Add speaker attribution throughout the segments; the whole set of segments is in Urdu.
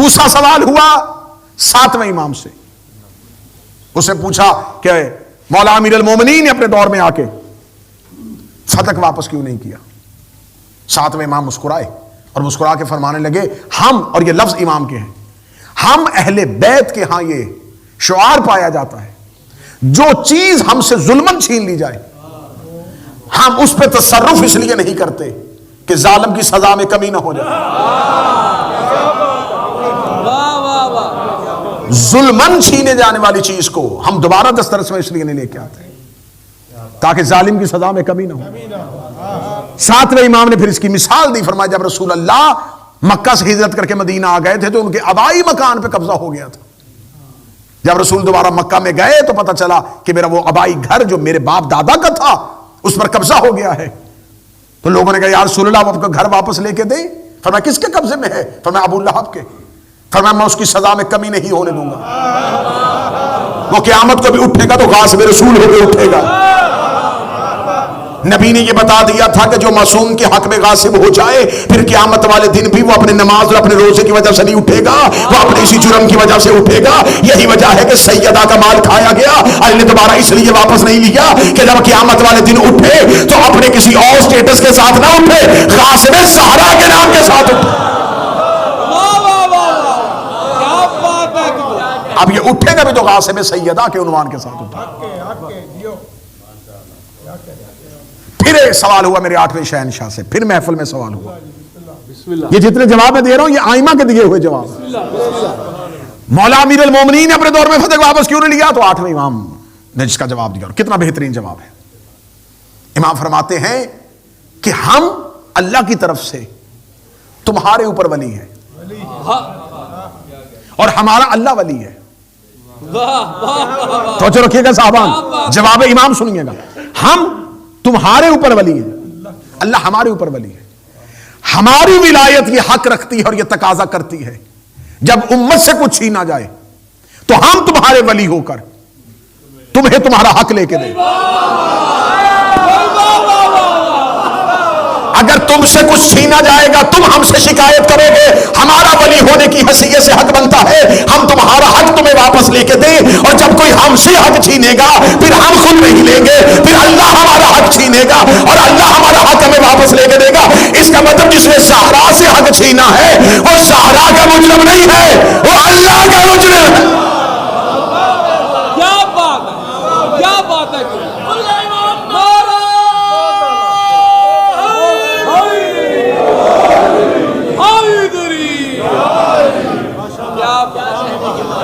Speaker 1: دوسرا سوال ہوا 7ویں امام سے، اسے پوچھا کہ مولا امیر المومنین نے اپنے دور میں آ کے فتح واپس کیوں نہیں کیا؟ 7ویں امام مسکرائے اور مسکرا کے فرمانے لگے ہم، اور یہ لفظ امام کے ہیں، ہم اہل بیت کے ہاں یہ شعار پایا جاتا ہے جو چیز ہم سے ظلمن چھین لی جائے ہم اس پہ تصرف اس لیے نہیں کرتے کہ ظالم کی سزا میں کمی نہ ہو جائے۔ ظلمن چھینے جانے والی چیز کو ہم دوبارہ دسترس میں اس لیے نہیں لے کے آتے تاکہ ظالم کی سزا میں کمی نہ ہو۔ 7ویں امام نے پھر اس کی مثال دی، فرمایا جب رسول اللہ مکہ سے ہجرت کر کے مدینہ آ گئے تھے تو ان کے آبائی مکان پہ قبضہ ہو گیا تھا۔ جب رسول دوبارہ مکہ میں گئے تو پتہ چلا کہ میرا وہ آبائی گھر جو میرے باپ دادا کا تھا اس پر قبضہ ہو گیا ہے۔ تو لوگوں نے کہا یا رسول اللہ آپ کو گھر واپس لے کے دیں؟ فرمایا کس کے قبضے میں ہے؟ فرمایا ابو لہب کے۔ فرمایا میں اس کی سزا میں کمی نہیں ہونے دوں گا، وہ قیامت کو بھی اٹھے گا تو غاصب رسول ہو کے اٹھے گا۔ نبی نے یہ بتا دیا تھا کہ جو معصوم کے حق میں غاصب ہو جائے پھر قیامت والے دن بھی وہ اپنے نماز اور اپنے روزے کی وجہ سے نہیں اٹھے گا، وہ اپنے اسی جرم کی وجہ سے اٹھے گا۔ یہی وجہ ہے کہ سیدہ کا مال کھایا گیا، اللہ نے دوبارہ اس لیے واپس نہیں لیا کہ جب قیامت والے دن اٹھے تو اپنے کسی اور سٹیٹس کے ساتھ نہ اٹھے، غاصب زہرا کے نام کے ساتھ اٹھے۔ اب یہ اٹھے گا بھی تو غاصب سیدہ کے عنوان کے ساتھ اٹھا۔ پھر ایک سوال ہوا میرے 8ویں شہنشاہ سے، پھر محفل میں سوال ہوا۔ یہ جتنے جواب میں دے رہا ہوں یہ آئمہ کے دیے ہوئے جواب۔ مولا امیر المومنین نے اپنے دور میں فتح واپس کیوں نہیں لیا؟ تو 8ویں امام نے جس کا جواب دیا، کتنا بہترین جواب ہے۔ امام فرماتے ہیں کہ ہم اللہ کی طرف سے تمہارے اوپر ولی ہیں اور ہمارا اللہ ولی ہے۔ توجہ رکھیے گا صاحبان، جواب امام سنیے گا۔ ہم تمہارے اوپر ولی ہے، اللہ ہمارے اوپر ولی ہے۔ ہماری ولایت یہ حق رکھتی ہے اور یہ تقاضا کرتی ہے جب امت سے کچھ چھینا جائے تو ہم تمہارے ولی ہو کر تمہیں تمہارا حق لے کے دیں۔ اگر تم سے کچھ چھینا جائے گا تم ہم سے شکایت کرو گے، ہمارا ولی ہونے کی حیثیت سے حق بنتا ہے ہم تمہارا حق تمہیں واپس لے کے دیں، اور جب کوئی ہم سے حق چھینے گا پھر ہم خود نہیں لیں گے، پھر اللہ ہمارا حق چھینے گا اور اللہ ہمارا حق ہمیں واپس لے کے دے گا۔ اس کا مطلب جس نے زہرا سے حق چھینا ہے وہ زہرا کا مجرم نہیں ہے، وہ اللہ کا مجرم ہے۔
Speaker 2: کیا بات ہے، کیا بات ہے۔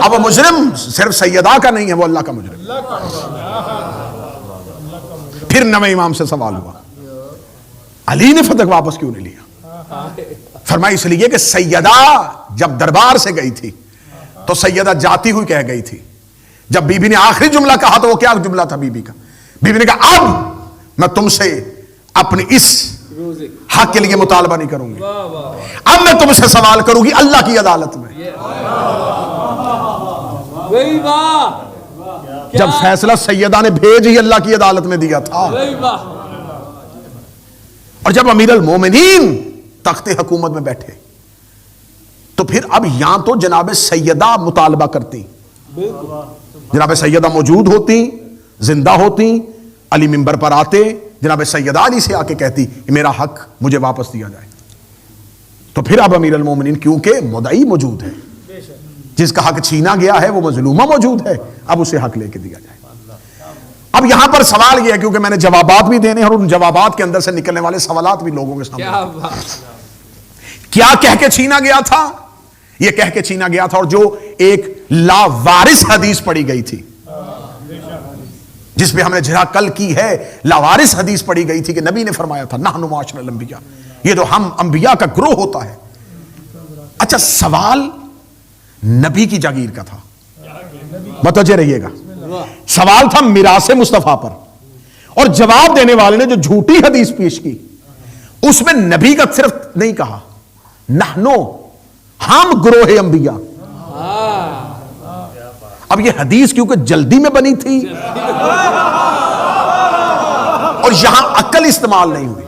Speaker 1: اب وہ مجرم صرف سیدہ کا نہیں ہے، وہ اللہ کا مجرم۔ پھر 9ویں امام سے سوال ہوا علی نے فتح واپس کیوں نہیں لیا؟ فرمایا اس لیے کہ سیدہ جب دربار سے گئی تھی تو سیدہ جاتی ہوئی کہہ گئی تھی، جب بی بی نے آخری جملہ کہا تو وہ کیا جملہ تھا بی بی کا؟ بی بی نے کہا اب میں تم سے اپنی اس حق کے لیے مطالبہ نہیں کروں گی، اب میں تم سے سوال کروں گی اللہ کی عدالت میں۔ جب فیصلہ سیدہ نے بھیج ہی اللہ کی عدالت میں دیا تھا، اور جب امیر المومنین تخت حکومت میں بیٹھے تو پھر اب یہاں تو جناب سیدہ مطالبہ کرتی، جناب سیدہ موجود ہوتی، زندہ ہوتی، علی منبر پر آتے، جناب سیدہ علی سے آ کے کہتی کہ میرا حق مجھے واپس دیا جائے۔ تو پھر اب امیر المومنین کیونکہ مدعی موجود ہے، جس کا حق چھینا گیا ہے وہ مظلومہ موجود ہے، اب اسے حق لے کے دیا جائے۔ اب یہاں پر سوال یہ ہے کیونکہ میں نے جوابات بھی دینے اور ان جوابات کے اندر سے نکلنے والے سوالات بھی لوگوں کے سامنے، کیا کہہ کے چھینا گیا تھا؟ یہ کہہ کے چھینا گیا تھا، اور جو ایک لاوارث حدیث پڑھی گئی تھی جس پہ ہم نے جہاں کل کی ہے، لاوارث حدیث پڑھی گئی تھی کہ نبی نے فرمایا تھا نحن معاشر الانبیاء، یہ جو ہم انبیاء کا گروہ ہوتا ہے۔ اچھا سوال نبی کی جاگیر کا تھا، متوجہ رہیے گا، سوال تھا میراث مصطفیٰ پر، اور جواب دینے والے نے جو جھوٹی حدیث پیش کی اس میں نبی کا صرف نہیں کہا، نحنو ہم گروہ انبیاء۔ اب یہ حدیث کیونکہ جلدی میں بنی تھی اور یہاں عقل استعمال نہیں ہوئی،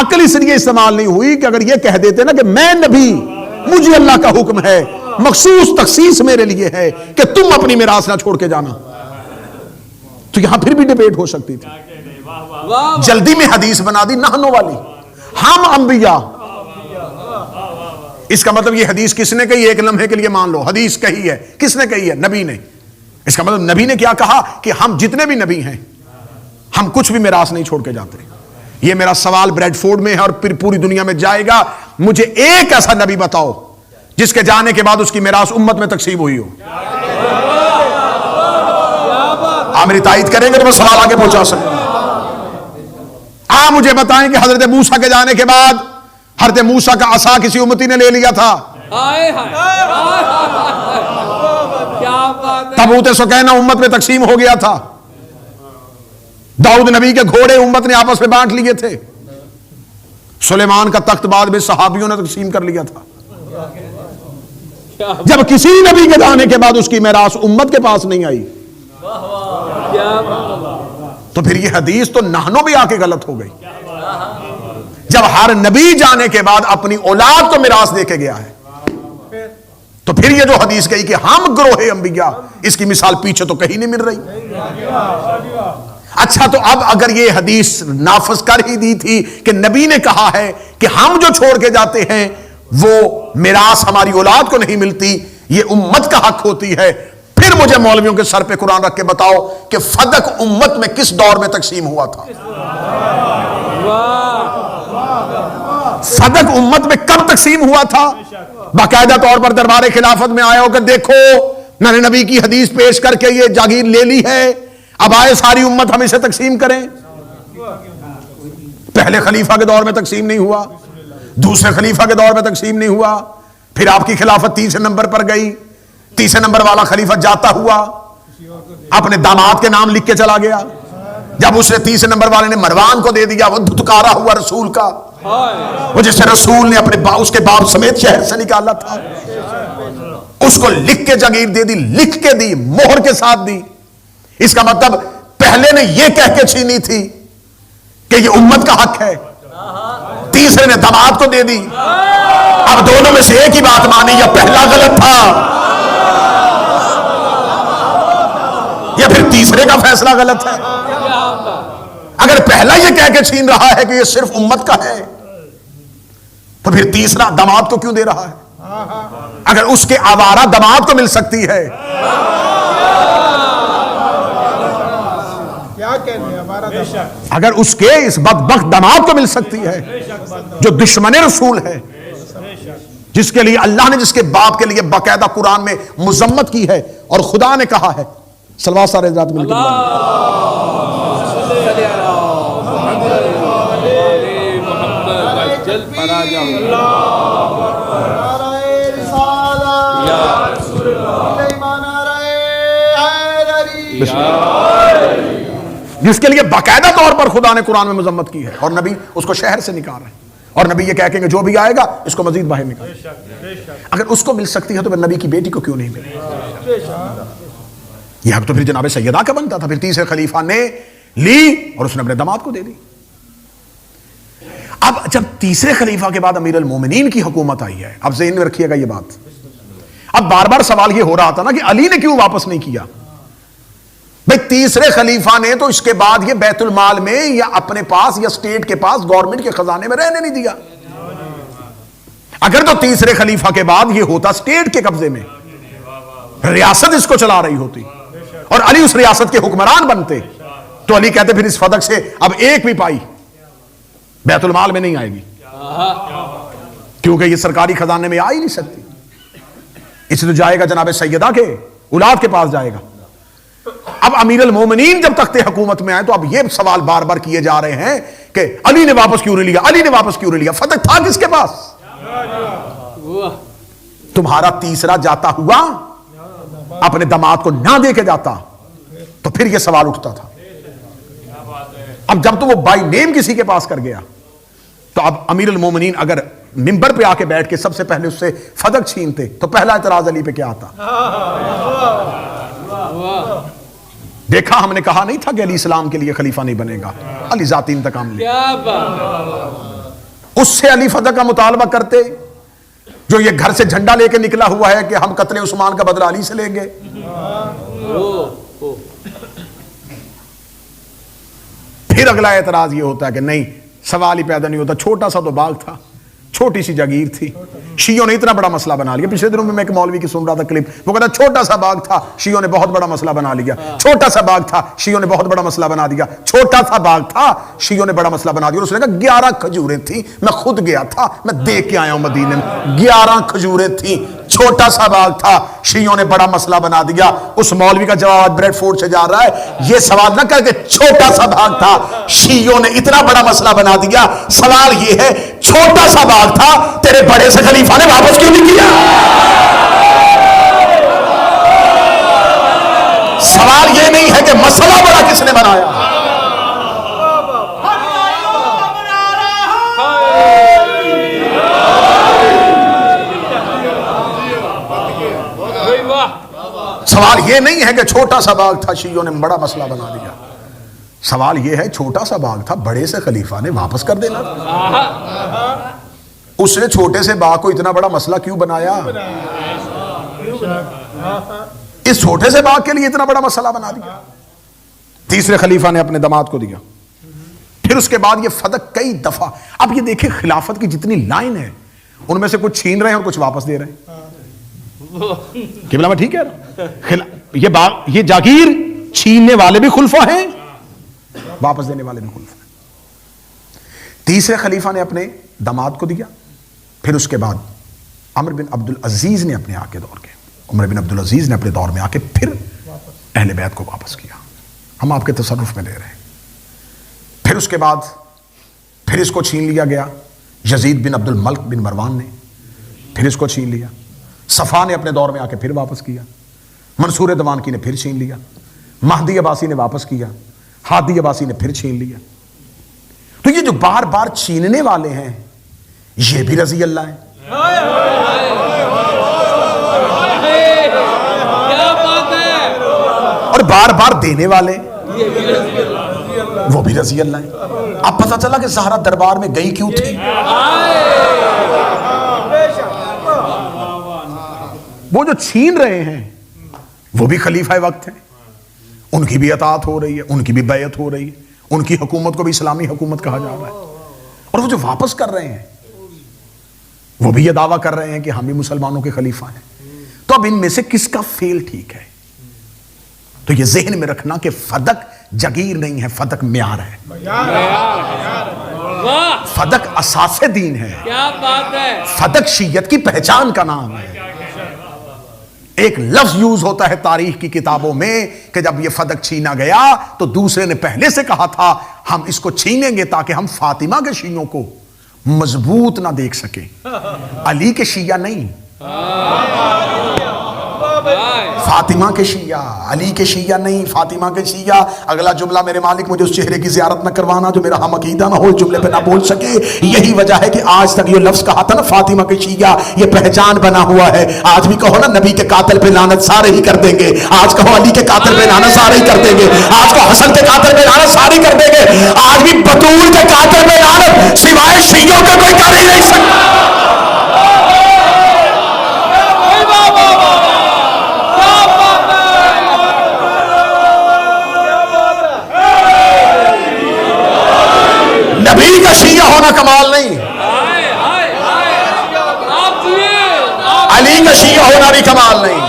Speaker 1: عقل اس لیے استعمال نہیں ہوئی کہ اگر یہ کہہ دیتے نا کہ میں نبی مجھے اللہ کا حکم ہے، مخصوص تخصیص میرے لیے ہے کہ تم اپنی میراث نہ چھوڑ کے جانا. تو یہاں پھر بھی ڈیبیٹ ہو سکتی تھی. جلدی میں حدیث بنا دی نہنو والی. ہم انبیاء، اس کا مطلب یہ حدیث کس نے کہی؟ ایک لمحے کے لیے مان لو حدیث کہی ہے. کس نے کہی ہے؟ نبی نے. اس کا مطلب نبی نے کیا کہا کہ ہم جتنے بھی نبی ہیں ہم کچھ بھی میراث نہیں چھوڑ کے جاتے. یہ میرا سوال بریڈ فورڈ میں ہے اور پھر پوری دنیا میں جائے گا. مجھے ایک ایسا نبی بتاؤ جس کے جانے کے بعد اس کی میراث امت میں تقسیم ہوئی ہو. آپ میری تائید کریں گے تو میں سوال آگے پہنچا سکتا ہوں. آپ مجھے بتائیں کہ حضرت موسیٰ کے جانے کے بعد حضرت موسیٰ کا عصا کسی امتی نے لے لیا تھا؟ تابوت سکینہ امت میں تقسیم ہو گیا تھا. داؤد نبی کے گھوڑے امت نے آپس میں بانٹ لیے تھے. سلیمان کا تخت بعد میں صحابیوں نے تقسیم کر لیا تھا. جب کسی نبی کے جانے کے بعد اس کی میراث امت کے پاس نہیں آئی تو پھر یہ حدیث تو نہنو بھی آ کے غلط ہو گئی. جب ہر نبی جانے کے بعد اپنی اولاد کو میراث دے کے گیا ہے تو پھر یہ جو حدیث کہی کہ ہم گروہ انبیاء، اس کی مثال پیچھے تو کہیں نہیں مل رہی. اچھا تو اب اگر یہ حدیث نافذ کر ہی دی تھی کہ نبی نے کہا ہے کہ ہم جو چھوڑ کے جاتے ہیں وہ میراث ہماری اولاد کو نہیں ملتی، یہ امت کا حق ہوتی ہے، پھر مجھے مولویوں کے سر پہ قرآن رکھ کے بتاؤ کہ فدق امت میں کس دور میں تقسیم ہوا تھا؟ فدق امت میں کب تقسیم ہوا تھا؟ باقاعدہ طور پر دربار خلافت میں آیا ہو کہ دیکھو میں نے نبی کی حدیث پیش کر کے یہ جاگیر لے لی ہے، اب آئے ساری امت ہم اسے تقسیم کریں. پہلے خلیفہ کے دور میں تقسیم نہیں ہوا، دوسرے خلیفہ کے دور میں تقسیم نہیں ہوا، پھر آپ کی خلافت تیسرے نمبر پر گئی. تیسرے نمبر والا خلیفہ جاتا ہوا اپنے داماد کے نام لکھ کے چلا گیا. جب اسے تیسرے نمبر والے نے مروان کو دے دیا، وہ دھتکارا ہوا رسول کا، وہ جسے رسول نے اپنے اس کے باپ سمیت شہر سے نکالا تھا، اس کو لکھ کے جاگیر دے دی، لکھ کے دی، مہر کے ساتھ دی. اس کا مطلب پہلے نے یہ کہہ کے چھینی تھی کہ یہ امت کا حق ہے، تیسرے نے داماد کو دے دی. اب دونوں میں سے ایک ہی بات مانی، یا پہلا غلط تھا یا پھر تیسرے کا فیصلہ غلط ہے. اگر پہلا یہ کہہ کے چھین رہا ہے کہ یہ صرف امت کا ہے تو پھر تیسرا داماد کو کیوں دے رہا ہے؟ اگر اس کے آوارہ داماد کو مل سکتی ہے، اگر اس کے اس بدبخت داماد کو مل سکتی ہے جو دشمن رسول ہے، جس کے لیے اللہ نے جس کے باپ کے لیے باقاعدہ قرآن میں مذمت کی ہے اور خدا نے کہا ہے صلوات سارے ذات مل جس کے لیے باقاعدہ طور پر خدا نے قرآن میں مذمت کی ہے، اور نبی اس کو شہر سے نکال رہے ہیں، اور نبی یہ کہہ کہ جو بھی آئے گا اس کو مزید باہر نکال. اگر اس کو مل سکتی ہے تو پھر نبی کی بیٹی کو کیوں نہیں ملے؟ یہ حق تو پھر جناب سیدہ کا بنتا تھا. پھر تیسرے خلیفہ نے لی اور اس نے اپنے داماد کو دے دی. اب جب تیسرے خلیفہ کے بعد امیر المومنین کی حکومت آئی ہے، اب ذہن میں رکھیے گا یہ بات. اب بار بار سوال یہ ہو رہا تھا نا کہ علی نے کیوں واپس نہیں کیا؟ بھئی تیسرے خلیفہ نے تو اس کے بعد یہ بیت المال میں یا اپنے پاس یا اسٹیٹ کے پاس گورنمنٹ کے خزانے میں رہنے نہیں دیا. اگر تو تیسرے خلیفہ کے بعد یہ ہوتا اسٹیٹ کے قبضے میں، ریاست اس کو چلا رہی ہوتی اور علی اس ریاست کے حکمران بنتے، تو علی کہتے پھر اس فدق سے اب ایک بھی پائی بیت المال میں نہیں آئے گی، کیونکہ یہ سرکاری خزانے میں آ ہی نہیں سکتی. اس لیے جائے گا جناب سیدہ کے اولاد کے پاس جائے گا. اب امیر المومنین جب تخت حکومت میں آئے تو اب یہ سوال بار بار کیے جا رہے ہیں کہ علی نے واپس کیوں نہیں لیا، علی نے واپس کیوں نہیں لیا؟ فتح تھا کس کے پاس؟ تمہارا تیسرا جاتا ہوا اپنے داماد کو نہ دے کے جاتا تو پھر یہ سوال اٹھتا تھا. اب جب تو وہ بائی نیم کسی کے پاس کر گیا تو اب امیر المومنین اگر منبر پہ آ کے بیٹھ کے سب سے پہلے اس سے فدق چھینتے تو پہلا اعتراض علی پہ کیا آتا؟ دیکھا ہم نے کہا نہیں تھا کہ علی اسلام کے لیے خلیفہ نہیں بنے گا، علی ذاتی انتقام لے. اس سے علی فدق کا مطالبہ کرتے، جو یہ گھر سے جھنڈا لے کے نکلا ہوا ہے کہ ہم قتل عثمان کا بدلہ علی سے لیں گے. پھر اگلا اعتراض یہ ہوتا ہے کہ نہیں، سوال ہی پیدا نہیں ہوتا، چھوٹا سا تو باغ تھا، چھوٹی سی جاگیر تھی، شیعوں نے اتنا بڑا مسئلہ بنا لیا. پچھلے دنوں میں ایک مولوی کی سن رہا تھا کلپ، وہ کہتا چھوٹا سا باغ تھا، شیعوں نے بہت بڑا مسئلہ بنا لیا. چھوٹا سا باغ تھا، شیعوں نے بہت بڑا مسئلہ بنا دیا. چھوٹا سا باغ تھا، شیعوں نے بڑا مسئلہ بنا دیا. اس نے کہا 11 کھجوریں تھیں، میں خود گیا تھا، میں دیکھ کے آیا ہوں مدینے میں، 11 کھجوریں تھیں، چھوٹا سا باغ تھا، شیعوں نے بڑا مسئلہ بنا دیا. اس مولوی کا جواب بریڈ فورڈ سے جا رہا ہے، یہ سوال نہ کر کے چھوٹا سا باغ تھا، شیعوں نے اتنا بڑا مسئلہ بنا دیا. سوال یہ ہے چھوٹا سا باغ تھا، تیرے بڑے سے خلیفہ نے واپس کیوں نہیں کیا؟ سوال یہ نہیں ہے کہ مسئلہ بڑا کس نے بنایا. سوال یہ نہیں ہے کہ چھوٹا سا باغ تھا، شیعوں نے بڑا مسئلہ بنا دیا. سوال یہ ہے چھوٹا سا باغ تھا، بڑے سے خلیفہ نے واپس کر دینا. اس نے چھوٹے سے باغ کو اتنا بڑا مسئلہ کیوں بنایا؟ اس چھوٹے سے باغ کے لیے اتنا بڑا مسئلہ بنا دیا. تیسرے خلیفہ نے اپنے داماد کو دیا. پھر اس کے بعد یہ فدق کئی دفعہ. اب یہ دیکھیں خلافت کی جتنی لائن ہے ان میں سے کچھ چھین رہے ہیں اور کچھ واپس دے رہے ہیں. قبلہ میں ٹھیک ہے؟ یہ جاگیر چھیننے والے بھی خلفاء ہیں، واپس دینے والے بھی خلفاء ہیں. تیسرے خلیفہ نے اپنے داماد کو دیا. پھر اس کے بعد عمر بن عبد العزیز نے اپنے آ کے دور کے، عمر بن عبد العزیز نے اپنے دور میں آ کے پھر اہل بیت کو واپس کیا. ہم آپ کے تصرف میں لے رہے ہیں. پھر اس کے بعد پھر اس کو چھین لیا گیا یزید بن عبد الملک بن مروان نے، پھر اس کو چھین لیا. صفا نے اپنے دور میں آ کے پھر واپس کیا. منصور دوانکی نے پھر چھین لیا. مہدی عباسی نے واپس کیا. ہادی عباسی نے پھر چھین لیا. تو یہ جو بار بار چھیننے والے ہیں یہ بھی رضی اللہ ہیں، اور بار بار دینے والے وہ بھی رضی اللہ ہیں. اب پتہ چلا کہ زہرا دربار میں گئی کیوں تھی. وہ جو چھین رہے ہیں وہ بھی خلیفہ وقت ہیں، ان کی بھی اطاعت ہو رہی ہے، ان کی بھی بیعت ہو رہی ہے، ان کی حکومت کو بھی اسلامی حکومت کہا جا رہا ہے. اور وہ جو واپس کر رہے ہیں وہ بھی یہ دعویٰ کر رہے ہیں کہ ہم بھی مسلمانوں کے خلیفہ ہیں. تو اب ان میں سے کس کا فیل ٹھیک ہے؟ تو یہ ذہن میں رکھنا کہ فدق جگیر نہیں ہے، فدق معیار ہے. فدق اساس دین ہے، فدق شیعت کی پہچان کا نام ہے. ایک لفظ یوز ہوتا ہے تاریخ کی کتابوں میں کہ جب یہ فدق چھینا گیا تو دوسرے نے پہلے سے کہا تھا ہم اس کو چھینیں گے تاکہ ہم فاطمہ کے شیعوں کو مضبوط نہ دیکھ سکیں، علی کے شیعہ نہیں. فاطمہ کے شیعہ، علی کے شیعہ نہیں، فاطمہ کے شیعہ. اگلا جملہ میرے مالک مجھے اس چہرے کی زیارت نہ کروانا جو میرا ہم عقیدہ نہ ہو، اس جملے پہ نہ بول سکے. یہی وجہ ہے کہ آج تک یہ لفظ کہا تھا نا فاطمہ کے شیعہ، یہ پہچان بنا ہوا ہے. آج بھی کہو نا نبی کے قاتل پہ لعنت سارے ہی کر دیں گے، آج کہو علی کے قاتل پہ لعنت سارے ہی کر دیں گے، آج کہو حسن کے قاتل پہ لعنت سارے ہی کر دیں گے. آج بھی بطول کے قاتل پہ لعنت سوائے شیعوں کے کوئی کر ہی نہیں سکتا. نبی کا شیعہ ہونا کمال نہیں، علی کا شیعہ ہونا بھی کمال نہیں.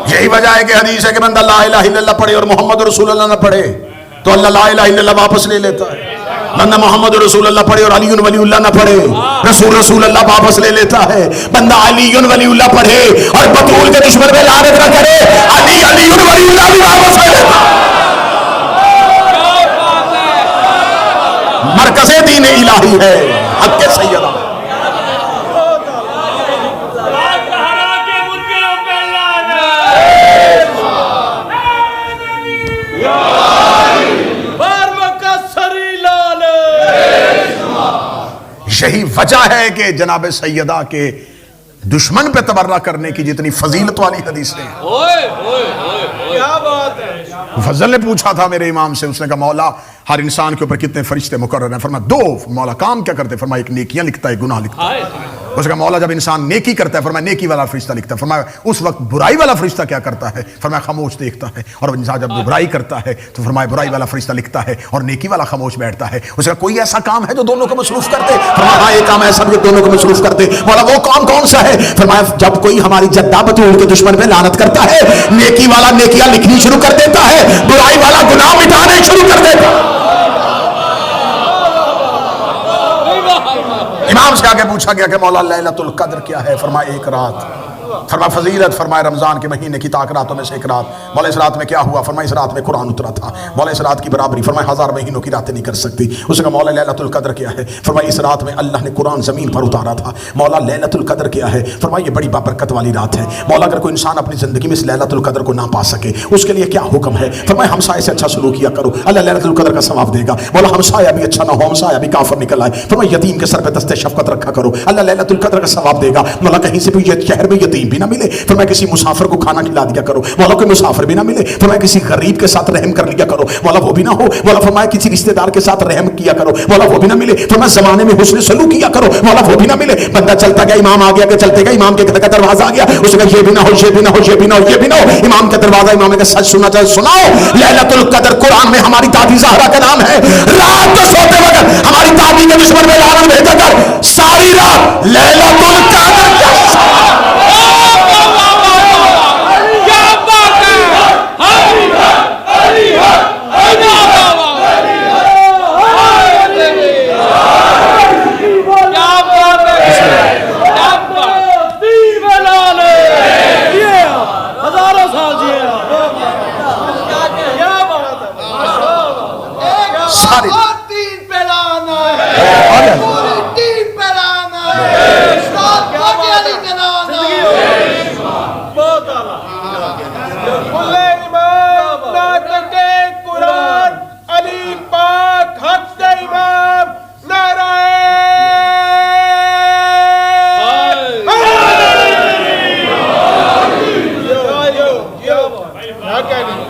Speaker 1: یہی وجہ ہے کہ حدیث ہے کہ بندہ لا الہ الا اللہ پڑھے اور محمد رسول اللہ نہ پڑھے تو اللہ لا الہ الا اللہ واپس لے لیتا ہے. بندہ محمد رسول اللہ پڑھے اور علی ولی اللہ نہ پڑھے رسول اللہ واپس لے لیتا ہے. بندہ علی ولی اللہ پڑھے اور بطول کے دشمن پہ لعنت نہ کرے علی ولی اللہ بھی واپس لے لیتا ہے. مرکز دین الہی ہے حق کے سیدہ. یہی وجہ ہے کہ جناب سیدہ کے دشمن پہ تبرہ کرنے کی جتنی فضیلت والی حدیثیں ہیں. فضل نے پوچھا تھا میرے امام سے، اس نے کہا مولا ہر انسان کے اوپر کتنے فرشتے مقرر ہیں؟ فرمایا 2. مولا کام کیا کرتے؟ فرمایا ایک نیکیاں لکھتا ہے، ایک گناہ لکھتا ہے. اس کا مولا جب انسان نیکی کرتا ہے فرمایا نیکی والا فرشتہ لکھتا ہے. فرمایا اس وقت برائی والا فرشتہ کیا کرتا ہے؟ فرمایا خاموش دیکھتا ہے. اور انسان جب برائی کرتا ہے تو فرمایا برائی والا فرشتہ لکھتا ہے اور نیکی والا خاموش بیٹھتا ہے. اس کا کوئی ایسا کام ہے جو دونوں کو مصروف کرتے؟ فرمایا ہاں ایک کام ایسا جو دونوں کو مصروف کرتے. مولا وہ کام کون سا ہے؟ فرمایا جب کوئی ہماری جدہ بطول کے دشمن پہ لعنت کرتا ہے، نیکی والا نیکیاں لکھنی شروع کر دیتا ہے، برائی والا گناہ مٹانے شروع کر دیتا ہے. امام سے آگے پوچھا گیا کہ مولا لیلۃ القدر کیا ہے؟ فرمایا ایک رات. فرمایا فضیلت، فرمایا رمضان کے مہینے کی طاق راتوں میں سے ایک رات. مولا اس رات میں کیا ہوا؟ فرمایا اس رات میں قرآن اترا تھا. مولا اس رات کی برابری فرمایا 1000 مہینوں کی راتیں نہیں کر سکتی. اس نے کہا مولا لیلۃ القدر کیا ہے؟ فرمایا اس رات میں اللہ نے قرآن زمین پر اتارا تھا. مولا لیلۃ القدر کیا ہے؟ فرمایا یہ بڑی بابرکت والی رات ہے. مولا اگر کوئی انسان اپنی زندگی میں اس لیلۃ القدر کو نہ پا سکے اس کے لیے کیا حکم ہے؟ فرمایا ہمسائے سے اچھا سلوک کیا کرو، اللہ لیلۃ القدر کا ثواب دے گا. مولا ہمسایہ بھی اچھا نہ ہو، ہمسایہ بھی کافر نکل آئے، فرمایا یتیم کے سر پہ دست شفقت رکھا کرو، اللہ لیلۃ القدر کا ثواب دے گا. مولا کہیں سے بھی شہر میں یتیم بھی نہ ملے، فرمایا کسی مسافر کو کھانا کھلا دیا کرو. مولا کوئی مسافر بھی نہ ملے، فرمایا کسی غریب کے ساتھ رحم کر لیا کرو. مولا وہ بھی نہ ہو. مولا فرمایا کسی رشتہ دار کے ساتھ رحم کیا کرو. مولا وہ بھی نہ ملے. فرمایا زمانے میں حسن سلوک کیا کرو. مولا وہ بھی نہ ملے. بندہ چلتا گیا، امام آ گیا کہ چلتے گئے امام کے گھر کا دروازہ آ گیا، اس نے کہا یہ بھی نہ ہو، یہ بھی نہ ہو، یہ بھی نہ ہو، یہ بھی نہ ہو. امام کا دروازہ، امام نے کہا سچ سننا چاہے سناؤ، لیلۃ القدر قرآن میں ہماری دادی زہرا کا نام ہے. رات کو سوتے وقت ہماری دادی کے دشمن میں لعنت بھیجا کر ساری رات لیلۃ القدر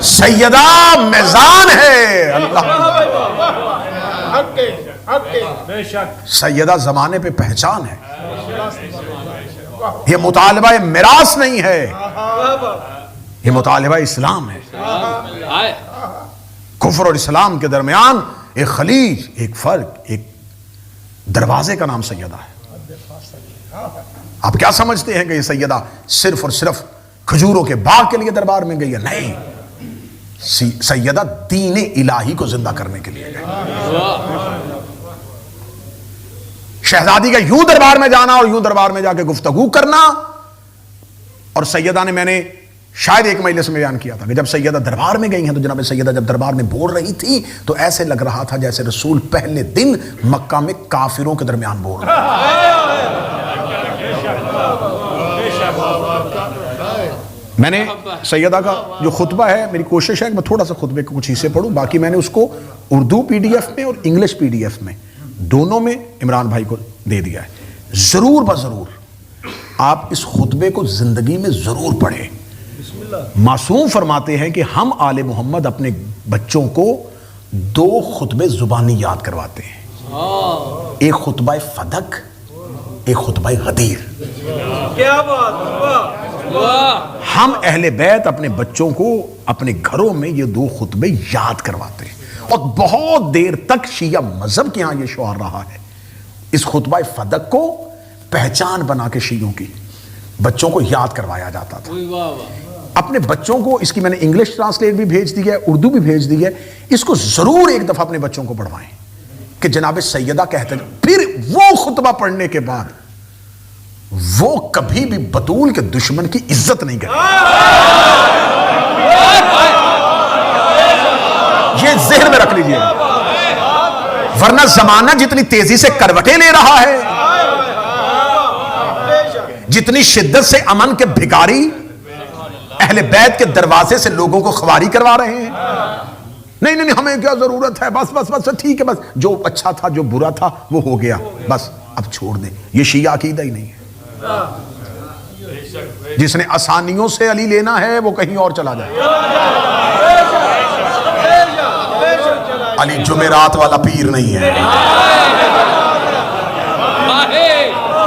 Speaker 1: سیدہ میزان ہے. اللہ سیدہ زمانے پہ پہچان ہے. یہ مطالبہ میراث نہیں ہے، یہ مطالبہ اسلام ہے. کفر اور اسلام کے درمیان ایک خلیج، ایک فرق، ایک دروازے کا نام سیدہ ہے. آپ کیا سمجھتے ہیں کہ یہ سیدہ صرف اور صرف کھجوروں کے باغ کے لیے دربار میں گئی ہے؟ نہیں، سیدہ دین الہی کو زندہ کرنے کے لیے گئی. شہزادی کا یوں دربار میں جانا اور یوں دربار میں جا کے گفتگو کرنا. اور سیدہ نے، میں نے شاید ایک مجلس میں بیان کیا تھا کہ جب سیدہ دربار میں گئی ہیں تو جناب سیدہ جب دربار میں بول رہی تھی تو ایسے لگ رہا تھا جیسے رسول پہلے دن مکہ میں کافروں کے درمیان بول رہے ہیں. میں نے سیدہ کا جو خطبہ ہے، میری کوشش ہے کہ میں تھوڑا سا خطبے کے کچھ حصے پڑھوں، باقی میں نے اس کو اردو پی ڈی ایف میں اور انگلش پی ڈی ایف میں دونوں میں عمران بھائی کو دے دیا ہے. ضرور بضرور آپ اس خطبے کو زندگی میں ضرور پڑھیں. معصوم فرماتے ہیں کہ ہم آل محمد اپنے بچوں کو 2 خطبے زبانی یاد کرواتے ہیں، ایک خطبہ فدق، ایک خطبہ غدیر.
Speaker 2: کیا بات!
Speaker 1: ہم اہل بیت اپنے بچوں کو اپنے گھروں میں یہ 2 خطبے یاد کرواتے ہیں. اور بہت دیر تک شیعہ مذہب کے ہاں یہ شعار رہا ہے. اس خطبہ فدق کو پہچان بنا کے شیعوں کی بچوں کو یاد کروایا جاتا تھا. اپنے بچوں کو اس کی میں نے انگلش ٹرانسلیٹ بھی بھیج دی ہے، اردو بھی بھیج دی ہے. اس کو ضرور ایک دفعہ اپنے بچوں کو پڑھوائیں کہ جناب سیدہ کہتے ہیں. پھر وہ خطبہ پڑھنے کے بعد وہ کبھی بھی بطول کے دشمن کی عزت نہیں کرے. یہ ذہن میں رکھ لیجئے، ورنہ زمانہ جتنی تیزی سے کروٹیں لے رہا ہے، جتنی شدت سے امن کے بھکاری اہل بیت کے دروازے سے لوگوں کو خواری کروا رہے ہیں. نہیں نہیں ہمیں کیا ضرورت ہے، بس بس بس ٹھیک ہے، بس جو اچھا تھا جو برا تھا وہ ہو گیا، بس اب چھوڑ دیں. یہ شیعہ عقیدہ ہی نہیں ہے. جس نے آسانیوں سے علی لینا ہے وہ کہیں اور چلا جائے. علی جمعرات والا پیر نہیں ہے.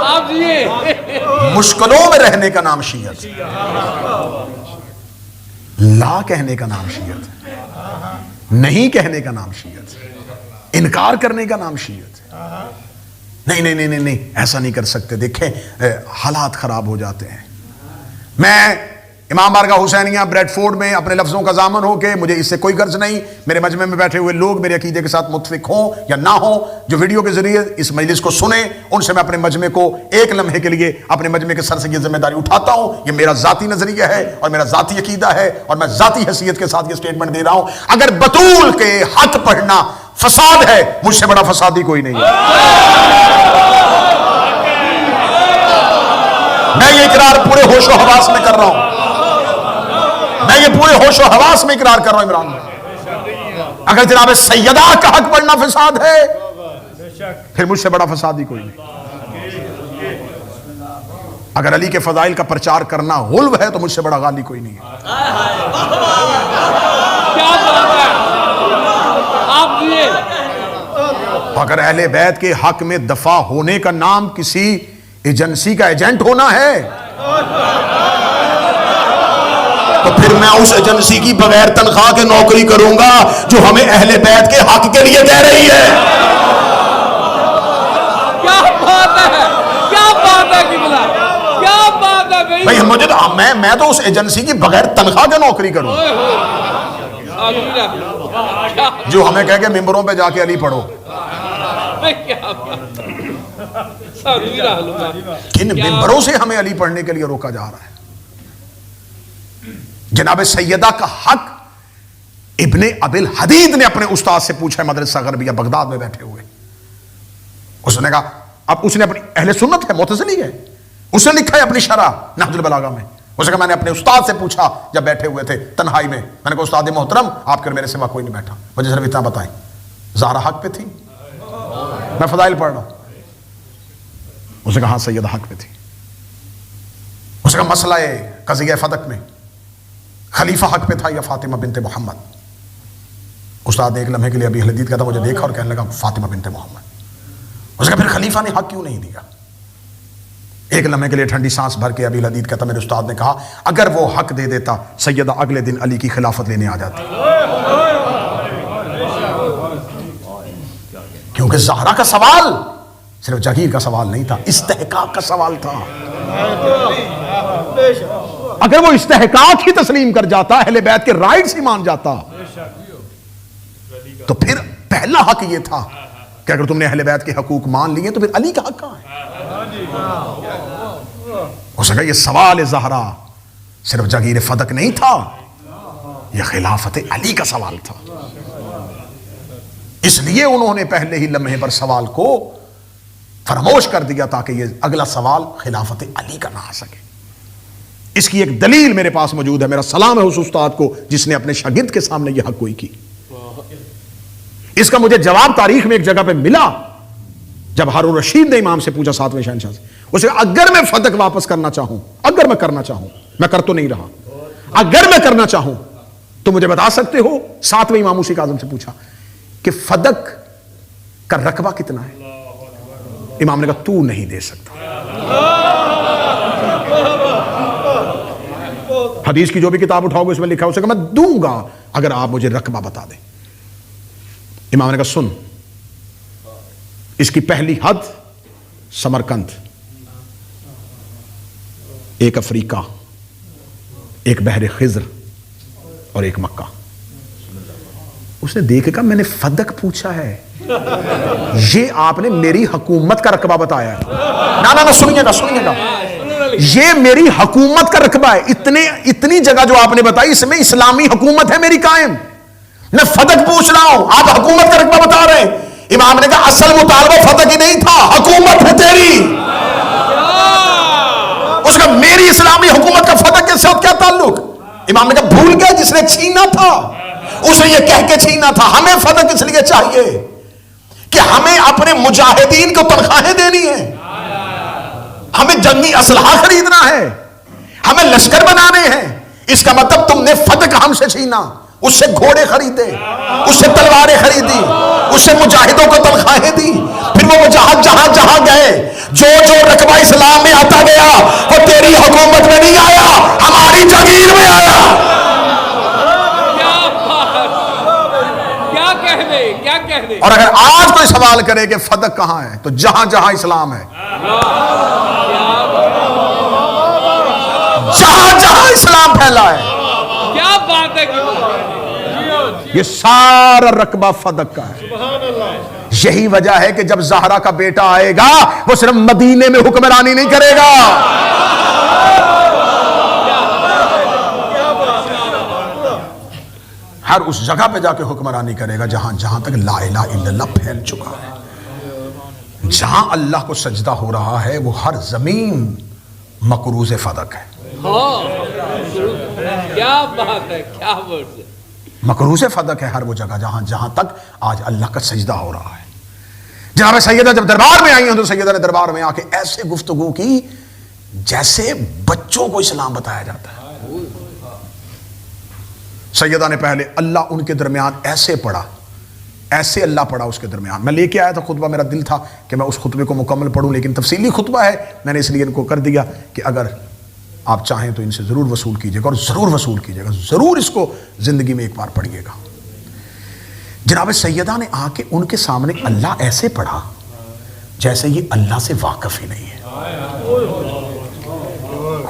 Speaker 2: آپ جیے
Speaker 1: مشکلوں میں رہنے کا نام شیعت، لا کہنے کا نام شیعت، نہیں کہنے کا نام شیعت، انکار کرنے کا نام شیعت. نہیں نہیں نہیں نہیں ایسا نہیں کر سکتے. دیکھیں حالات خراب ہو جاتے ہیں. میں امام بارگاہ حسینیہ بریڈ فورڈ میں اپنے لفظوں کا ضامن ہو کے مجھے اس سے کوئی غرض نہیں. میرے مجمع میں بیٹھے ہوئے لوگ میرے عقیدے کے ساتھ متفق ہوں یا نہ ہوں، جو ویڈیو کے ذریعے اس مجلس کو سنیں، ان سے میں اپنے مجمع کو ایک لمحے کے لیے اپنے مجمع کے سر سے یہ ذمہ داری اٹھاتا ہوں. یہ میرا ذاتی نظریہ ہے اور میرا ذاتی عقیدہ ہے اور میں ذاتی حیثیت کے ساتھ یہ سٹیٹمنٹ دے رہا ہوں. اگر بطول کے حق پڑھنا فساد ہے، مجھ سے بڑا فسادی کوئی نہیں ہے. میں یہ اقرار پورے ہوش و حواس میں کر رہا ہوں. میں یہ پورے ہوش و حواس میں اقرار کر رہا ہوں عمران میں. اگر جناب سیدہ کا حق پڑھنا فساد ہے، پھر مجھ سے بڑا فسادی کوئی نہیں. اگر علی کے فضائل کا پرچار کرنا غلو ہے تو مجھ سے بڑا غالی کوئی نہیں ہے. اگر اہل بیت کے حق میں دفاع ہونے کا نام کسی ایجنسی کا ایجنٹ ہونا ہے تو پھر میں اس ایجنسی کی بغیر تنخواہ کے نوکری کروں گا جو ہمیں اہل بیت کے حق کے لیے کہہ رہی ہے.
Speaker 2: کیا بات ہے، کیا بات ہے قبلہ، کیا بات ہے
Speaker 1: بھئی مجھے تو میں تو اس ایجنسی کی بغیر تنخواہ کے نوکری کروں جو ہمیں کہہ کے ممبروں پہ جا کے علی پڑھو. کن ممبروں سے ہمیں علی پڑھنے کے لیے روکا جا رہا ہے؟ جناب سیدہ کا حق ابن ابی الحدید نے اپنے استاد سے پوچھا ہے مدرسہ غربیہ بغداد میں بیٹھے ہوئے. اس نے کہا، اب اس نے اپنی اہل سنت ہے، معتزلی ہے، اس نے لکھا ہے اپنی شرح نہج البلاغہ میں. اس نے کہا میں نے اپنے استاد سے پوچھا جب بیٹھے ہوئے تھے تنہائی میں، میں نے کہا استاد محترم آپ کے میرے سوا کوئی نہیں بیٹھا، مجھے صرف اتنا بتائیں زہرا حق پہ تھی؟ میں فضائل پڑھ رہا ہوں. اس نے کہا ہاں سیدہ حق پہ تھی. اس نے کہا مسئلہ قضیہ فدق میں خلیفہ حق پہ تھا یا فاطمہ بنت محمد؟ استاد ایک لمحے کے لیے ابی حدید کہتا مجھے دیکھا اور کہنے لگا فاطمہ بنت محمد. اس نے کہا پھر خلیفہ نے حق کیوں نہیں دیا؟ ایک لمحے کے لیے ٹھنڈی سانس بھر کے ابی حدید کہتا میرے استاد نے کہا اگر وہ حق دے دیتا سیدہ اگلے دن علی کی خلافت لینے آ جاتی. کیونکہ زہرا کا سوال صرف جگیر کا سوال نہیں تھا، استحقاق کا سوال تھا. اگر وہ استحقاق ہی تسلیم کر جاتا، اہل بیت کے رائٹس ہی مان جاتا، تو پھر پہلا حق یہ تھا کہ اگر تم نے اہل بیت کے حقوق مان لیے تو پھر علی کا حق کہاں ہے؟ اس نے کہا یہ سوال زہرا صرف جگیر فدق نہیں تھا، یہ خلافت علی کا سوال تھا. اس لیے انہوں نے پہلے ہی لمحے پر سوال کو فراموش کر دیا تاکہ یہ اگلا سوال خلافت علی کا نہ آ سکے. اس کی ایک دلیل میرے پاس موجود ہے. میرا سلام ہے اس استاد کو جس نے اپنے شاگرد کے سامنے یہ حق گوئی کی. اس کا مجھے جواب تاریخ میں ایک جگہ پہ ملا جب ہارون رشید نے امام سے پوچھا 7ویں شہنشاہ سے. اسے اگر میں فدق واپس کرنا چاہوں، اگر میں کرنا چاہوں، میں کر تو نہیں رہا، اگر میں کرنا چاہوں تو مجھے بتا سکتے ہو؟ 7ویں امام موسی کاظم سے پوچھا کہ فدق کا رقبہ کتنا ہے؟ امام نے کہا تو نہیں دے سکتا. حدیث کی جو بھی کتاب اٹھاؤ گے اس میں لکھا ہے، اسے کہا میں دوں گا اگر آپ مجھے رقبہ بتا دیں. امام نے کہا سن، اس کی پہلی حد سمرقند، ایک افریقہ، ایک بحر خضر اور ایک مکہ. اس نے دیکھ کہا میں نے فدق پوچھا ہے، یہ آپ نے میری حکومت کا رقبہ بتایا ہے. نہ سنیے گا یہ میری حکومت کا رقبہ ہے. اتنی جگہ جو آپ نے بتائی اس میں اسلامی حکومت ہے میری قائم. میں فدق پوچھ رہا ہوں، آپ حکومت کا رقبہ بتا رہے ہیں. امام نے کہا اصل مطالبہ فدق ہی نہیں تھا، حکومت ہے تیری. اس کا میری اسلامی حکومت کا فدق کے ساتھ کیا تعلق؟ امام نے کہا بھول گیا جس نے چھینا تھا اسے یہ کہہ کے چھینا تھا. ہمیں فدق اس لیے چاہیے کہ ہمیں اپنے مجاہدین کو تنخواہیں دینی ہے، ہمیں جنگی اسلحہ خریدنا ہے، ہمیں لشکر بنانے ہیں. اس کا مطلب تم نے فدق ہم سے چھینا. اس سے گھوڑے خریدے، اس سے تلواریں خریدی، اس سے مجاہدوں کو تنخواہیں دی، پھر وہ جہاں جہاں جہاں گئے جو جو رقبہ اسلام میں آتا گیا وہ تیری حکومت میں نہیں آیا، ہماری جگیر میں آیا۔
Speaker 2: کیا کہہ دے۔
Speaker 1: اور اگر آج کوئی سوال کرے کہ فدق کہاں ہے تو جہاں جہاں اسلام ہے، جہاں جہاں اسلام پھیلا ہے،
Speaker 2: کیا بات ہے
Speaker 1: یہ سارا رقبہ فدق کا ہے۔ یہی وجہ ہے کہ جب زہرا کا بیٹا آئے گا وہ صرف مدینے میں حکمرانی نہیں کرے گا، ہر اس جگہ پہ جا کے حکمرانی کرے گا جہاں جہاں تک لا الہ الا اللہ پھیل چکا ہے۔ جہاں اللہ کو سجدہ ہو رہا ہے وہ ہر زمین مقروض فدق ہے۔
Speaker 2: کیا بات ہے، کیا ورڈ ہے۔
Speaker 1: مقروض فدق ہے ہر وہ جگہ جہاں جہاں تک آج اللہ کا سجدہ ہو رہا ہے۔ جناب سیدہ جب دربار میں آئی ہیں تو سیدہ نے دربار میں آ کے ایسے گفتگو کی جیسے بچوں کو اسلام بتایا جاتا ہے۔ سیدہ نے پہلے اللہ ان کے درمیان ایسے پڑھا، ایسے اللہ پڑھا اس کے درمیان۔ میں لے کے آیا تھا خطبہ، میرا دل تھا کہ میں اس خطبے کو مکمل پڑھوں، لیکن تفصیلی خطبہ ہے، میں نے اس لیے ان کو کر دیا کہ اگر آپ چاہیں تو ان سے ضرور وصول کیجیے گا، اور ضرور وصول کیجیے گا، ضرور اس کو زندگی میں ایک بار پڑھیے گا۔ جناب سیدہ نے آ کے ان کے سامنے اللہ ایسے پڑھا جیسے یہ اللہ سے واقف ہی نہیں ہے۔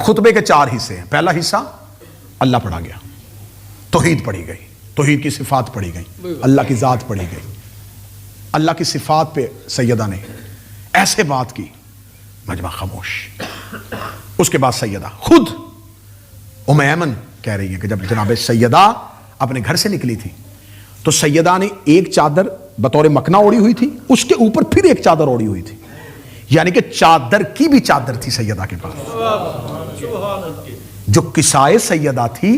Speaker 1: خطبے کے 4 حصے ہیں۔ پہلا حصہ اللہ پڑھا گیا، توحید پڑھی گئی، توحید کی صفات پڑھی گئی، اللہ کی ذات پڑھی گئی، اللہ کی صفات پہ سیدہ نے ایسے بات کی، مجمع خاموش۔ اس کے بعد سیدہ خود ام ایمن کہہ رہی ہے کہ جب جناب سیدہ اپنے گھر سے نکلی تھی تو سیدہ نے ایک چادر بطور مکنا اوڑی ہوئی تھی، اس کے اوپر پھر ایک چادر اوڑی ہوئی تھی، یعنی کہ چادر کی بھی چادر تھی سیدہ کے پاس۔ جو کسائے سیدہ تھی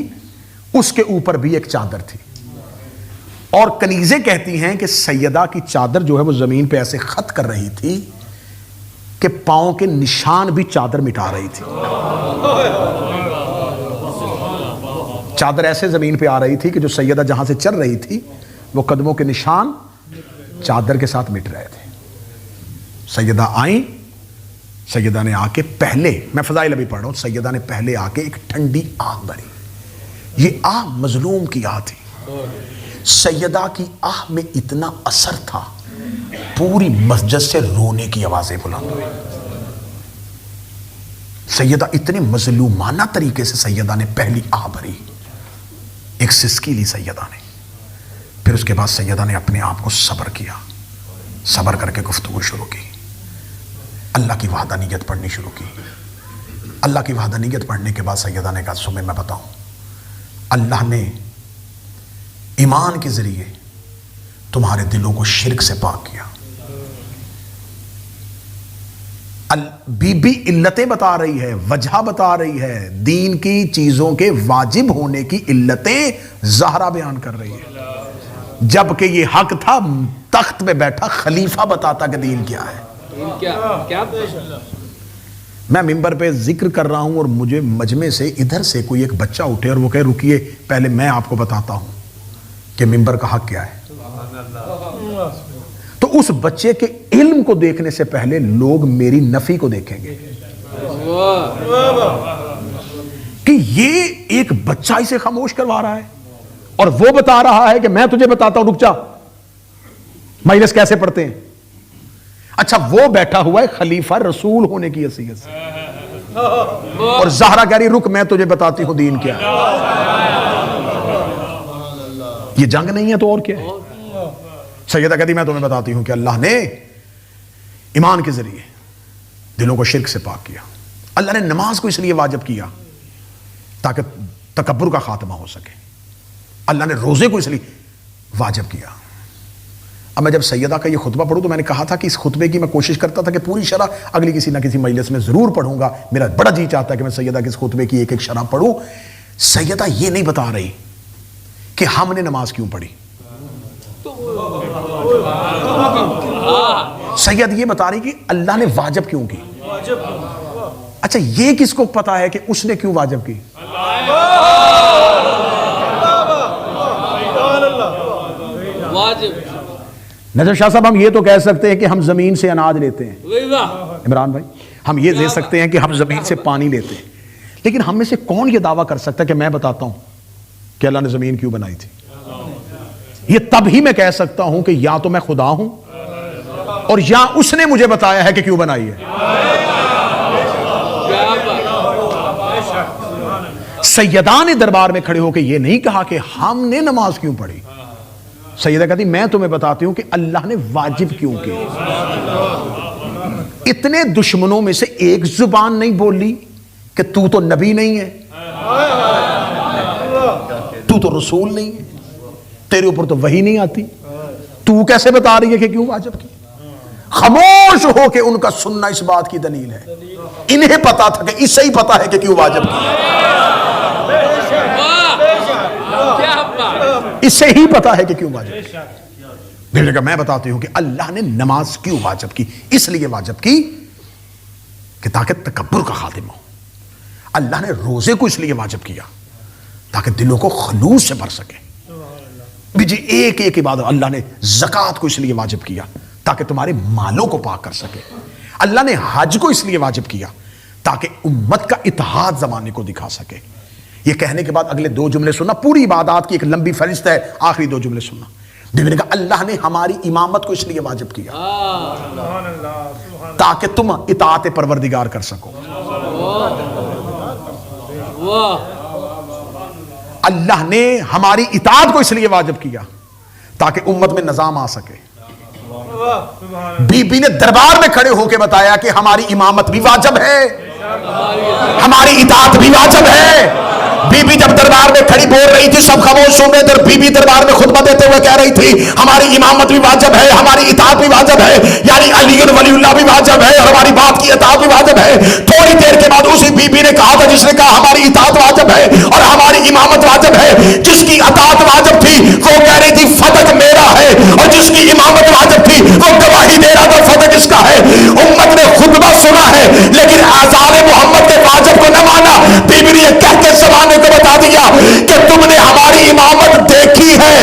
Speaker 1: اس کے اوپر بھی ایک چادر تھی، اور کنیزیں کہتی ہیں کہ سیدہ کی چادر جو ہے وہ زمین پہ ایسے خط کر رہی تھی کہ پاؤں کے نشان بھی چادر مٹا رہی تھی۔ چادر ایسے زمین پہ آ رہی تھی کہ جو سیدہ جہاں سے چل رہی تھی وہ قدموں کے نشان چادر کے ساتھ مٹ رہے تھے۔ سیدہ آئیں، سیدہ نے آ کے پہلے، میں فضائل ابھی پڑھ رہا ہوں، سیدہ نے پہلے آ کے ایک ٹھنڈی آہ بھری۔ یہ آہ مظلوم کی آہ تھی۔ سیدہ کی آہ میں اتنا اثر تھا، پوری مسجد سے رونے کی آوازیں بلند ہوئی۔ سیدہ اتنے مظلومانہ طریقے سے سیدہ نے پہلی آہ بھری، ایک سسکی لی سیدہ نے، پھر اس کے بعد سیدہ نے اپنے آپ کو صبر کیا، صبر کر کے گفتگو شروع کی، اللہ کی وحدانیت پڑھنی شروع کی۔ اللہ کی وحدانیت پڑھنے کے بعد سیدہ نے کہا سمیں میں بتاؤں، اللہ نے ایمان کے ذریعے تمہارے دلوں کو شرک سے پاک کیا۔ بی بی علتیں بتا رہی ہے، وجہ بتا رہی ہے، دین کی چیزوں کے واجب ہونے کی علتیں زہرا بیان کر رہی ہے، جبکہ یہ حق تھا تخت پہ بیٹھا خلیفہ بتاتا کہ دین کیا ہے۔ میں ممبر پہ ذکر کر رہا ہوں اور مجھے مجمع سے ادھر سے کوئی ایک بچہ اٹھے اور وہ کہے رکیے پہلے میں آپ کو بتاتا ہوں کہ ممبر کا حق کیا ہے، تو اس بچے کے علم کو دیکھنے سے پہلے لوگ میری نفی کو دیکھیں گے کہ یہ ایک بچہ اسے خاموش کروا رہا ہے اور وہ بتا رہا ہے کہ میں تجھے بتاتا ہوں، رک جا، مجلس کیسے پڑھتے ہیں۔ اچھا وہ بیٹھا ہوا ہے خلیفہ رسول ہونے کی حیثیت سے، اور زہرا کہہ رہی رک میں تجھے بتاتی ہوں دین کیا ہے۔ یہ جنگ نہیں ہے تو اور کیا ہے؟ سیدہ کہتی میں تمہیں بتاتی ہوں کہ اللہ نے ایمان کے ذریعے دلوں کو شرک سے پاک کیا۔ اللہ نے نماز کو اس لیے واجب کیا تاکہ تکبر کا خاتمہ ہو سکے۔ اللہ نے روزے کو اس لیے واجب کیا۔ اب میں جب سیدہ کا یہ خطبہ پڑھوں تو میں نے کہا تھا کہ اس خطبے کی میں کوشش کرتا تھا کہ پوری شرح اگلی کسی نہ کسی مجلس میں ضرور پڑھوں گا، میرا بڑا جی چاہتا ہے کہ میں سیدہ کے اس خطبے کی ایک ایک شرح پڑھوں۔ سیدہ یہ نہیں بتا رہی کہ ہم نے نماز کیوں پڑھی، سید یہ بتا رہی کہ اللہ نے واجب کیوں کی۔ اچھا یہ کس کو پتا ہے کہ اس نے کیوں واجب کی؟
Speaker 2: واجب
Speaker 1: نظر شاہ صاحب، ہم یہ تو کہہ سکتے ہیں کہ ہم زمین سے اناج لیتے ہیں،
Speaker 2: وہی واہ
Speaker 1: عمران بھائی ہم یہ دے سکتے ہیں کہ ہم زمین سے پانی لیتے ہیں، لیکن ہم میں سے کون یہ دعویٰ کر سکتا ہے کہ میں بتاتا ہوں کہ اللہ نے زمین کیوں بنائی تھی؟ یہ تب ہی میں کہہ سکتا ہوں کہ یا تو میں خدا ہوں اور یا اس نے مجھے بتایا ہے کہ کیوں بنائی ہے۔
Speaker 2: کیا بات
Speaker 1: سیدان دربار میں کھڑے ہو کے یہ نہیں کہا کہ ہم نے نماز کیوں پڑھی، سیدہ کہتی میں تمہیں بتاتی ہوں کہ اللہ نے واجب کیوں کی۔ اتنے دشمنوں میں سے ایک زبان نہیں بولی کہ تو نبی نہیں ہے، تو رسول نہیں ہے، تیرے اوپر تو وحی نہیں آتی، تو کیسے بتا رہی ہے کہ کیوں واجب کی؟ خاموش ہو کے ان کا سننا اس بات کی دلیل ہے، انہیں پتا تھا کہ اسے ہی پتا ہے کہ کیوں واجب کی،
Speaker 2: کیا بات
Speaker 1: اسے ہی پتا ہے کہ کیوں واجب کی۔ پھر کہ میں بتاتی ہوں کہ اللہ نے نماز کیوں واجب کی، اس لیے واجب کی کہ تاکہ تکبر کا خاتمہ ہو۔ اللہ نے روزے کو اس لیے واجب کیا تاکہ دلوں کو خلوص سے بھر سکے۔ جی ایک ایک عبادت، اللہ نے زکوٰۃ کو اس لیے واجب کیا تاکہ تمہارے مالوں کو پاک کر سکے۔ اللہ نے حج کو اس لیے واجب کیا تاکہ امت کا اتحاد زمانے کو دکھا سکے۔ یہ کہنے کے بعد اگلے دو جملے سننا، پوری عبادات کی ایک لمبی فہرست ہے، آخری دو جملے سننا۔ بیوی نے کہا اللہ نے ہماری امامت کو اس لیے واجب کیا تاکہ تم اطاعت پروردگار کر سکو۔
Speaker 2: واہ
Speaker 1: اللہ نے ہماری اطاعت کو اس لیے واجب کیا تاکہ امت میں نظام آ سکے۔ بی بی نے دربار میں کھڑے ہو کے بتایا کہ ہماری امامت بھی واجب ہے، ہماری اطاعت بھی واجب ہے۔ بی بی جب دربار میں کھڑی بول رہی تھی، سب خاموش ہو گئے، بی بی دربار میں خطبہ دیتے ہوئے کہہ رہی تھی ہماری امامت بھی واجب ہے، ہماری اطاعت بھی واجب ہے، یعنی علی ولی اللہ بھی واجب ہے اور ہماری بات کی اطاعت بھی واجب ہے۔ تھوڑی دیر کے بعد اسی بی بی نے کہا تھا جس نے کہا ہماری اطاعت واجب ہے اور ہماری امامت واجب ہے، جس کی اطاعت واجب تھی وہ کہہ رہی تھی فتح میرا ہے، اور جس کی امامت واجب تھی وہ گواہی دے رہا تھا فتح کس کا ہے۔ امت نے خطبہ سنا ہے لیکن آثار محمد کے واجب کو نہ مانا۔ بی بی نے یہ کہہ کے زمانے کو بتا دیا کہ تم نے ہماری امامت دیکھی ہے